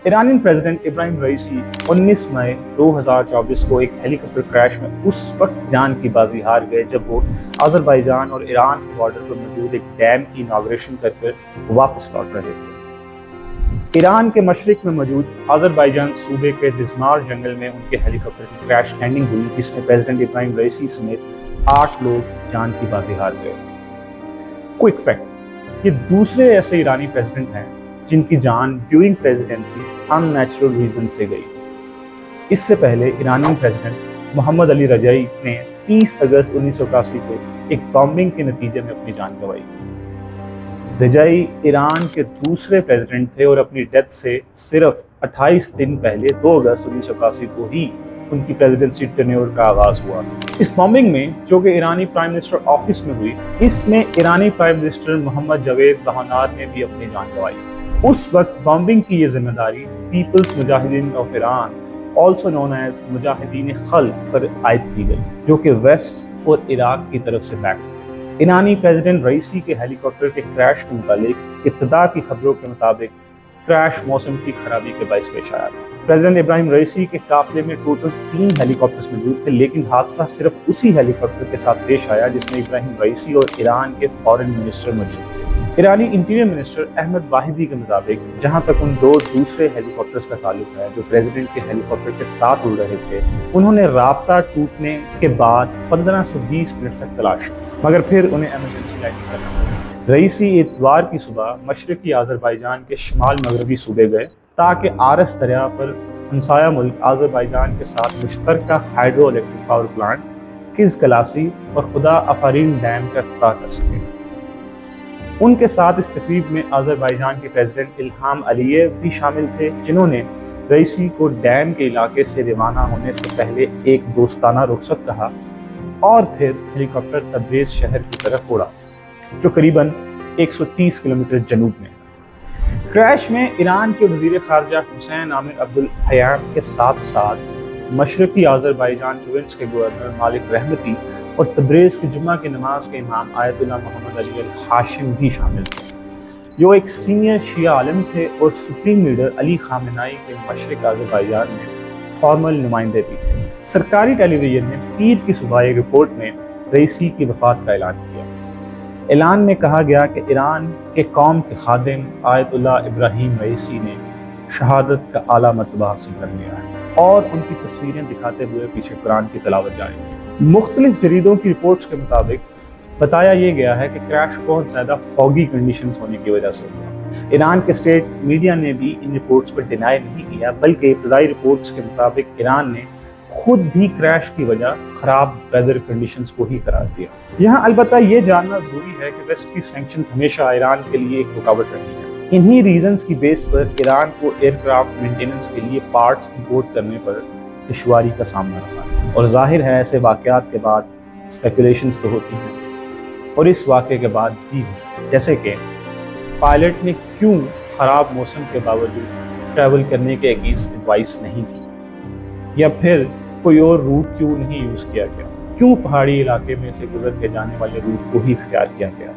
ईरानी president Ibrahim रईसी 19 मई 2024 को एक helicopter crash में उस वक्त जान की बाजी हार गए जब वो अजरबैजान और ईरान के बॉर्डर पर मौजूद एक डैम की इनॉग्रेशन करके वापस लौट रहे थे। ईरान के मशरिक में मौजूद अजरबैजान सूबे के दिजमार जंगल में उनके हेलीकॉप्टर की क्रैश लैंडिंग हुई, जिसमें प्रेसिडेंट इब्राहिम रईसी समेत 8 लोग जान की बाजी हार गए। क्विक फैक्ट, ये दूसरे ऐसे ईरानी प्रेसिडेंट हैं जिनकी जान ड्यूरिंग प्रेसिडेंसी अननेचुरल रीजन से गई। इससे पहले ईरानी प्रेसिडेंट मोहम्मद अली रजाई ने 30 अगस्त 1981 को एक बॉम्बिंग के नतीजे में अपनी जान गंवाई। रजाई ईरान के दूसरे प्रेसिडेंट थे और अपनी डेथ से सिर्फ 28 दिन पहले 2 अगस्त 1981 को ही उनकी प्रेसिडेंसी टेन्योर का आगाज हुआ। इस बॉम्बिंग में, जो कि ईरानी प्राइम मिनिस्टर ऑफिस में हुई, इसमें ईरानी प्राइम मिनिस्टर मोहम्मद जावेद बाहनार ने भी अपनी जान गंवाई। उस वक्त बॉम्बिंग की ये जिम्मेदारी people's Mujahideen of Iran, also known as Mujahideen Khalq, पर आयद की गई, जो कि वेस्ट और इराक की तरफ से बैक थे। ईरानी प्रेसिडेंट रईसी के हेलीकॉप्टर के क्रैश के मुतालिक इब्तिदा की खबरों के मुताबिक क्रैश मौसम की खराबी के बायस पेश आया। प्रेसिडेंट इब्राहिम रईसी के काफिले में टोटल 3 हेलीकॉप्टर्स मौजूद थे, लेकिन हादसा सिर्फ उसी हेलीकॉप्टर के साथ पेश आया जिसमें इब्राहिम रईसी और ईरान के फॉरेन मिनिस्टर मौजूद थे। ईरानी इंटीरियर मिनिस्टर अहमद वाहिदी के मुताबिक, जहां तक उन 2 दूसरे हेलीकॉप्टर्स का ताल्लुक है जो प्रेसिडेंट के हेलीकॉप्टर के साथ उड़ रहे थे, उन्होंने राब्ता टूटने के बाद 15 से 20 मिनट तक तलाश, मगर फिर उन्हें इमरजेंसी लैंडिंग करना पड़ा। रईसी इतवार की सुबह मशरकी आज़रबाईजान के शुमाल मगरबी सूबे गए ताकि आरस दरिया पर हमसाया मुल्क आज़रबाईजान के साथ मुश्तरका हाइड्रो इलेक्ट्रिक पावर प्लांट किज़ कलासी और खुदा अफारीन डैम का इफ्तिताह कर सके। उनके साथ इस तकरीब में आज़रबाईजान के प्रेसिडेंट इल्हाम अलीयेव भी शामिल थे, जिन्होंने रईसी को डैम के इलाके से रवाना होने से पहले एक दोस्ताना रुखसत कहा और फिर हेलीकॉप्टर तब्रेज़ शहर की तरफ उड़ा, जो करीबन 130 किलोमीटर जनूब में है। क्रैश में ईरान के वज़ीर ख़ारजा हुसैन आमिर अब्दुल हयाम के साथ साथ मशरकी आज़रबाईजान प्रोविंस के गवर्नर मालिक रहमती और तब्रेज़ की जुम्मा की नमाज के इमाम आयतुल्लाह मोहम्मद अली अल हाशिम भी शामिल थे, जो एक सीनियर शिया आलिम थे और सुप्रीम लीडर अली खामेनाई के मशरिक आज़रबाईजान में फॉर्मल नुमाइंदे भी थे। सरकारी टेलीविजन ने पीर की सुबह एक रिपोर्ट में रईसी की वफ़ात का ऐलान किया। ऐलान में कहा गया कि ईरान के कौम के खादिम आयतुल्लाह इब्राहिम रईसी ने शहादत का आला मर्तबा हासिल कर लिया है और उनकी तस्वीरें दिखाते हुए पीछे कुरान की तिलावत जारी थी। मुख्तलिफ जरीदों की रिपोर्ट्स के मुताबिक बताया ये गया है कि क्रैश बहुत ज़्यादा फॉगी कंडीशंस होने की वजह से हुआ। ईरान के स्टेट मीडिया ने भी इन रिपोर्ट्स को डिनाई नहीं किया, बल्कि इब्तदाई रिपोर्ट्स के मुताबिक ईरान ने खुद भी क्रैश की वजह खराब वेदर कंडीशंस को ही करार दिया। यहाँ अलबत्ता ये जानना जरूरी है कि वेस्ट की सैंक्शंस हमेशा ईरान के लिए एक रुकावट रही है। इन्हीं रीजंस की बेस पर ईरान को एयरक्राफ्ट मेंटेनेंस के लिए पार्ट्स इंपोर्ट करने पर दुश्वारी का सामना रहा, और जाहिर है ऐसे वाक़यात के बाद स्पेकुलेशंस तो होती हैं, और इस वाक़े के बाद भी हुई, जैसे कि पायलट ने क्यों ख़राब मौसम के बावजूद ट्रैवल करने के अगेंस्ट एडवाइस नहीं की, या फिर कोई और रूट क्यों नहीं यूज़ किया गया, क्यों पहाड़ी इलाके में से गुजर के जाने वाले रूट को ही इख्तियार किया गया,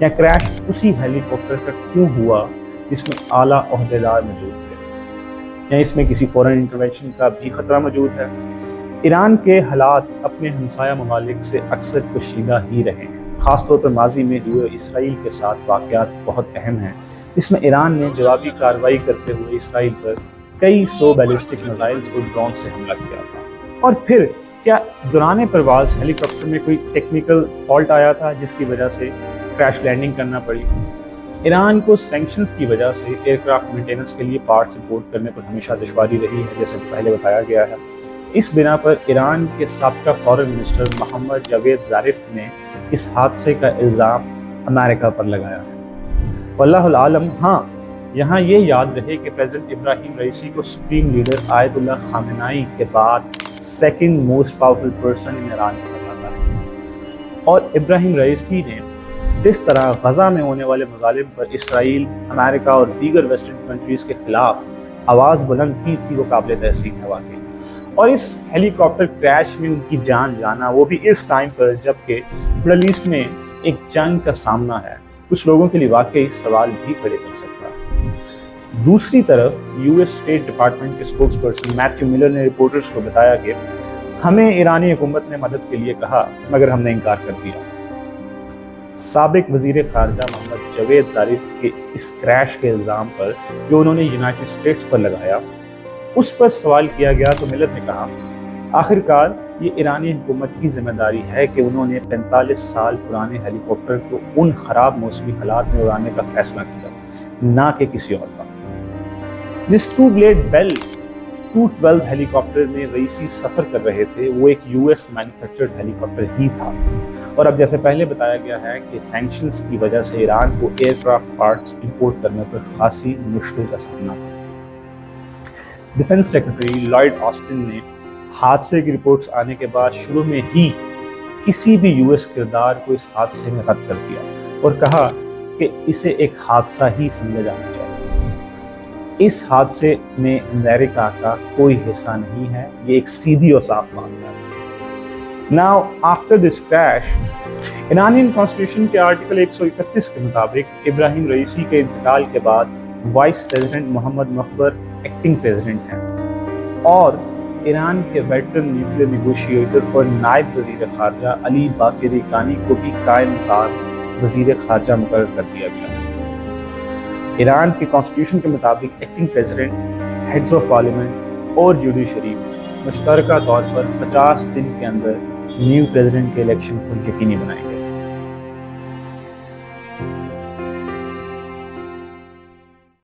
या क्रैश उसी हेलीकॉप्टर का क्यों हुआ जिसमें आला ओहदेदार मौजूद थे, या इसमें किसी फॉरेन इंटरवेंशन का भी ख़तरा मौजूद है। ईरान के हालात अपने हमसाया ममालिक से अक्सर कशीदा ही रहे हैं, ख़ासतौर पर माजी में हुए इसराइल के साथ वाक़यात बहुत अहम हैं। इसमें ईरान ने जवाबी कार्रवाई करते हुए इसराइल पर कई 100 बैलिस्टिक मिसाइल्स को ड्रोन से हमला किया था। और फिर क्या दौरान परवाज़ हेलीकॉप्टर में कोई टेक्निकल फॉल्ट आया था जिसकी वजह से क्रैश लैंडिंग करना पड़ी? ईरान को सैंक्शंस की वजह से एयरक्राफ्ट मेंटेनेंस के लिए पार्ट्स इंपोर्ट करने पर हमेशा दुश्वारी रही है, जैसे पहले बताया गया है। इस बिना पर ईरान के साबका फॉरेन मिनिस्टर मोहम्मद जावेद ज़ारिफ ने इस हादसे का इल्ज़ाम अमेरिका पर लगाया है। वल्लाहुल आलम। हाँ, यहाँ ये याद रहे कि प्रेसिडेंट इब्राहिम रईसी को सुप्रीम लीडर आयतुल्लाह खामेनाई के बाद second most powerful person in Iran कहा जाता है, और इब्राहिम रईसी ने जिस तरह गजा में होने वाले मज़ालिम पर इसराइल, अमेरिका और दीगर वेस्टर्न कंट्रीज़ के खिलाफ आवाज़ बुलंद की थी, वो काबिल तहसीन है वाकई। और इस हेलीकॉप्टर क्रैश में उनकी जान जाना, वो भी इस टाइम पर जबकि मिडल ईस्ट में एक जंग का सामना है, कुछ लोगों के लिए वाकई सवाल भी खड़े कर सकता है। दूसरी तरफ यूएस स्टेट डिपार्टमेंट के स्पोक्स पर्सन मैथ्यू मिलर ने रिपोर्टर्स को बताया कि हमें ईरानी हुकूमत ने मदद के लिए कहा मगर हमने इनकार कर दिया। साबिक वजीर खारजा मोहम्मद जवेद ज़ारिफ के इस क्रैश के इल्ज़ाम पर जो उन्होंने यूनाइटेड स्टेट्स पर लगाया, उस पर सवाल किया गया तो मिलर ने कहा आखिरकार ये ईरानी हुकूमत की जिम्मेदारी है कि उन्होंने 45 साल पुराने हेलीकॉप्टर को उन खराब मौसमी हालात में उड़ाने का फैसला किया, ना कि किसी और का। जिस टू ब्लेड बेल 212 हेलीकॉप्टर में रईसी सफ़र कर रहे थे वो एक यूएस मैन्युफैक्चर्ड हेलीकॉप्टर ही था। और अब जैसे पहले बताया गया है कि सैंक्शंस की वजह से ईरान को एयरक्राफ्ट पार्ट्स इंपोर्ट करने पर खासी मुश्किल का सामना था। डिफेंस सेक्रेटरी लॉयड ऑस्टिन ने हादसे की रिपोर्ट्स आने के बाद शुरू में ही किसी भी यूएस किरदार को इस हादसे में रद्द कर दिया और कहा कि इसे एक हादसा ही समझा जाना चाहिए। इस हादसे में अमेरिका का कोई हिस्सा नहीं है, ये एक सीधी और साफ बात है। Now, after this crash, Iranian constitution के आर्टिकल 131 के मुताबिक इब्राहिम रईसी के इंतकाल के बाद vice president Mohammad Mokhber acting president हैं और ईरान के वेटरन न्यूक्लियर नेगोशिएटर और नायब वजीर खारजा अली बाकिरी कानी को भी कायम मुताब वजीर खारजा मुकर्रर कर दिया गया। ईरान के कॉन्स्टिट्यूशन के मुताबिक acting president, heads of parliament और जुडिशरी मुश्तरका तौर पर 50 दिन के अंदर न्यू प्रेसिडेंट के इलेक्शन को यकीनी बनाएंगे।